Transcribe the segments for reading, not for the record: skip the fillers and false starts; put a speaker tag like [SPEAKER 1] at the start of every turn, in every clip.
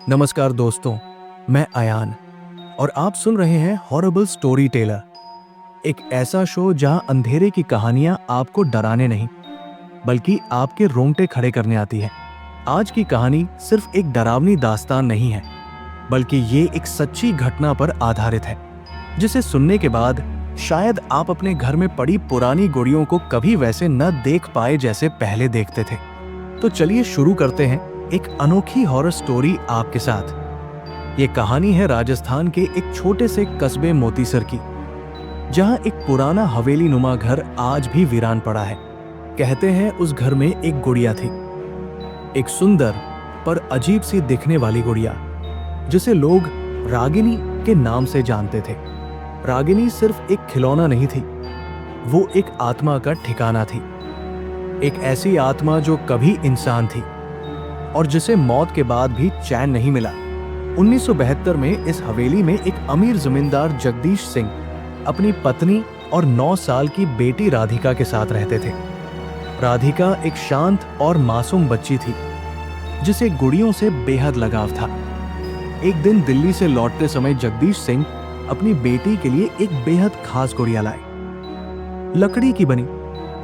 [SPEAKER 1] नमस्कार दोस्तों, मैं अयान और आप सुन रहे हैं हॉरिबल स्टोरी टेलर, एक ऐसा शो जहां अंधेरे की कहानियां आपको डराने नहीं बल्कि आपके रोंगटे खड़े करने आती है। आज की कहानी सिर्फ एक डरावनी दास्तान नहीं है, बल्कि ये एक सच्ची घटना पर आधारित है, जिसे सुनने के बाद शायद आप अपने घर में पड़ी पुरानी गुड़ियों को कभी वैसे न देख पाए जैसे पहले देखते थे। तो चलिए शुरू करते हैं एक अनोखी हॉरर स्टोरी आपके साथ। ये कहानी है राजस्थान के एक छोटे से कस्बे मोतीसर की, जहां एक पुराना हवेली नुमा घर आज भी वीरान पड़ा है। कहते हैं उस घर में एक गुड़िया थी, एक सुंदर पर अजीब सी दिखने वाली गुड़िया, जिसे लोग रागिनी के नाम से जानते थे। रागिनी सिर्फ एक खिलौना नहीं थी, वो एक आत्मा का ठिकाना थी। एक ऐसी आत्मा जो कभी इंसान थी और जिसे मौत के बाद भी चैन नहीं मिला। 1972 में इस हवेली में एक अमीर जमींदार जगदीश सिंह अपनी पत्नी और 9 साल की बेटी राधिका के साथ रहते थे। राधिका एक शांत और मासूम बच्ची थी, जिसे गुड़ियों से बेहद लगाव था। एक दिन दिल्ली से लौटते समय जगदीश सिंह अपनी बेटी के लिए एक बेहद खास गुड़िया लाए। लकड़ी की बनी,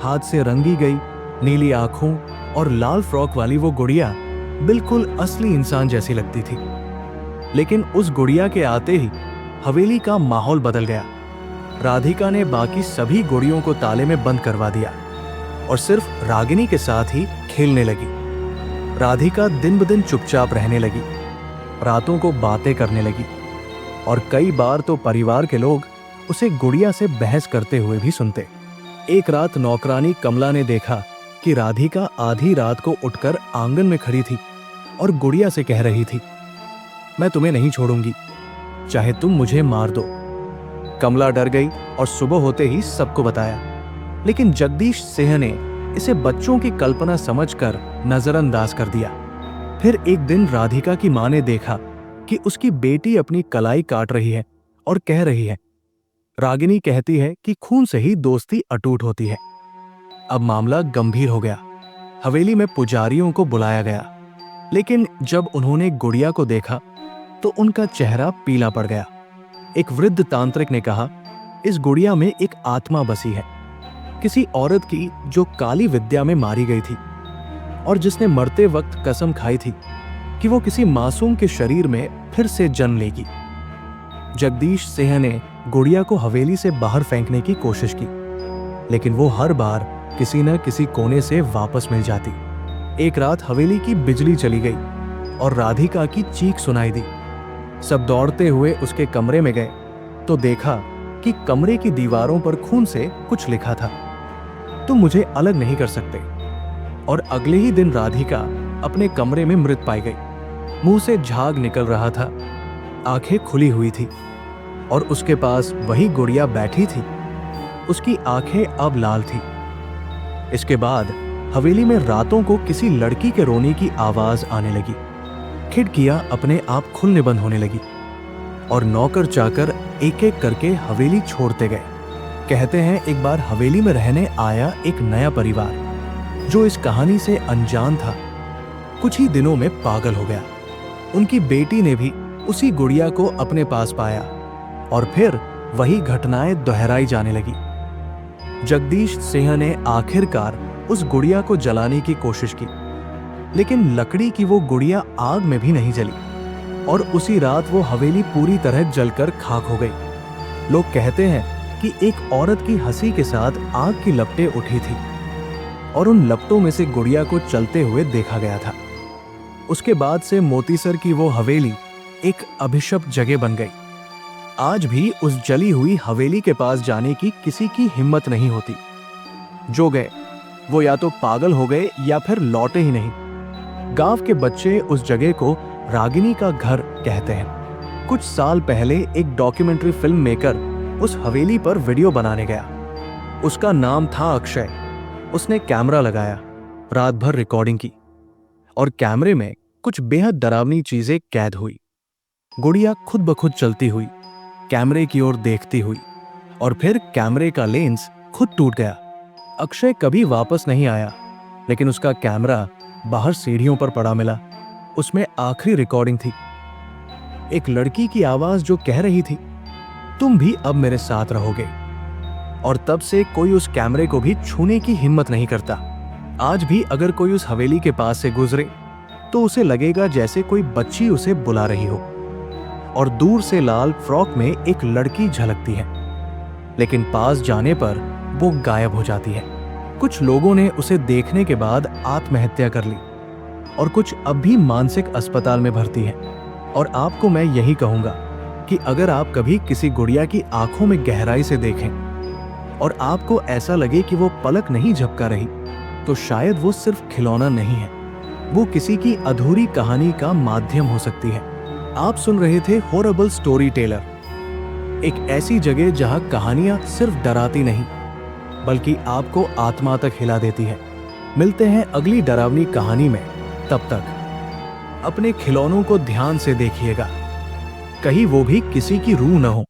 [SPEAKER 1] हाथ से रंगी गई, नीली आंखों और लाल फ्रॉक वाली वो गुड़िया बिल्कुल असली इंसान जैसी लगती थी। लेकिन उस गुड़िया के आते ही हवेली का माहौल बदल गया। राधिका ने बाकी सभी गुड़ियों को ताले में बंद करवा दिया और सिर्फ रागिनी के साथ ही खेलने लगी। राधिका दिन ब दिन चुपचाप रहने लगी, रातों को बातें करने लगी और कई बार तो परिवार के लोग उसे गुड़िया से बहस करते हुए भी सुनते। एक रात नौकरानी कमला ने देखा कि राधिका आधी रात को उठकर आंगन में खड़ी थी और गुड़िया से कह रही थी, मैं तुम्हें नहीं छोड़ूंगी, चाहे तुम मुझे मार दो। कमला डर गई और सुबह होते ही सबको बताया, लेकिन जगदीश सिंह ने इसे बच्चों की कल्पना समझकर नजरअंदाज कर दिया। फिर एक दिन राधिका की मां ने देखा कि उसकी बेटी अपनी कलाई काट रही है और कह रही है, रागिनी कहती है कि खून से ही दोस्ती अटूट होती है। अब मामला गंभीर हो गया। हवेली में पुजारियों को बुलाया गया, लेकिन जब उन्होंने गुड़िया को देखा तो उनका चेहरा पीला पड़ गया। एक वृद्ध तांत्रिक ने कहा, इस गुड़िया में एक आत्मा बसी है, किसी औरत की जो काली विद्या में मारी गई थी और जिसने मरते वक्त कसम खाई थी कि वो किसी मासूम के शरीर में फिर से जन्म लेगी। जगदीश सिंह ने गुड़िया को हवेली से बाहर फेंकने की कोशिश की, लेकिन वो हर बार किसी न किसी कोने से वापस मिल जाती। एक रात हवेली की बिजली चली गई और राधिका की चीख सुनाई दी। सब दौड़ते हुए उसके कमरे में गए तो देखा कि कमरे की दीवारों पर खून से कुछ लिखा था, तुम मुझे अलग नहीं कर सकते। और अगले ही दिन राधिका अपने कमरे में मृत पाई गई। मुंह से झाग निकल रहा था, आंखें खुली हुई थी और उसके पास वही गुड़िया बैठी थी। उसकी आंखें अब लाल थी। इसके बाद हवेली में रातों को किसी लड़की के रोने की आवाज आने लगी। खिड़कियां अपने आप खुलने बंद होने लगी और नौकर चाकर एक एक करके हवेली छोड़ते गए। कहते हैं एक बार हवेली में रहने आया एक नया परिवार, जो इस कहानी से अनजान था, कुछ ही दिनों में पागल हो गया। उनकी बेटी ने भी उसी गुड़िया को अपने पास पाया और फिर वही घटनाएं दोहराई जाने लगी। जगदीश सिंह ने आखिरकार उस गुड़िया को जलाने की कोशिश की, लेकिन लकड़ी की वो गुड़िया आग में भी नहीं जली और उसी रात वो हवेली पूरी तरह जलकर खाक हो गई। लोग कहते हैं कि एक औरत की हंसी के साथ आग की लपटें उठी थी और उन लपटों में से गुड़िया को चलते हुए देखा गया था। उसके बाद से मोतीसर की वो हवेली एक अभिशप्त जगह बन गई। आज भी उस जली हुई हवेली के पास जाने की किसी की हिम्मत नहीं होती। जो गए वो या तो पागल हो गए या फिर लौटे ही नहीं। गांव के बच्चे उस जगह को रागिनी का घर कहते हैं। कुछ साल पहले एक डॉक्यूमेंट्री फिल्म मेकर उस हवेली पर वीडियो बनाने गया। उसका नाम था अक्षय। उसने कैमरा लगाया, रात भर रिकॉर्डिंग की और कैमरे में कुछ बेहद डरावनी चीजें कैद हुई। गुड़िया खुद ब खुद चलती हुई, कैमरे की ओर देखती हुई और फिर कैमरे का लेंस खुद टूट गया। अक्षय कभी वापस नहीं आया, लेकिन उसका कैमरा बाहर सीढ़ियों पर पड़ा मिला। उसमें आखिरी रिकॉर्डिंग थी एक लड़की की आवाज जो कह रही थी, तुम भी अब मेरे साथ रहोगे। और तब से कोई उस कैमरे को भी छूने की हिम्मत नहीं करता। आज भी अगर कोई उस हवेली के पास से गुजरे तो उसे लगेगा जैसे कोई बच्ची उसे बुला रही हो, और दूर से लाल फ्रॉक में एक लड़की झलकती है, लेकिन पास जाने पर वो गायब हो जाती है। कुछ लोगों ने उसे देखने के बाद आत्महत्या कर ली और कुछ अब भी मानसिक अस्पताल में भर्ती हैं। और आपको मैं यही कहूंगा कि अगर आप कभी किसी गुड़िया की आंखों में गहराई से देखें और आपको ऐसा लगे कि वो पलक नहीं झपका रही, तो शायद वो सिर्फ खिलौना नहीं है, वो किसी की अधूरी कहानी का माध्यम हो सकती है। आप सुन रहे थे हॉरिबल स्टोरी टेलर, एक ऐसी जगह जहां कहानियां सिर्फ डराती नहीं बल्कि आपको आत्मा तक हिला देती है। मिलते हैं अगली डरावनी कहानी में। तब तक अपने खिलौनों को ध्यान से देखिएगा, कहीं वो भी किसी की रूह न हो।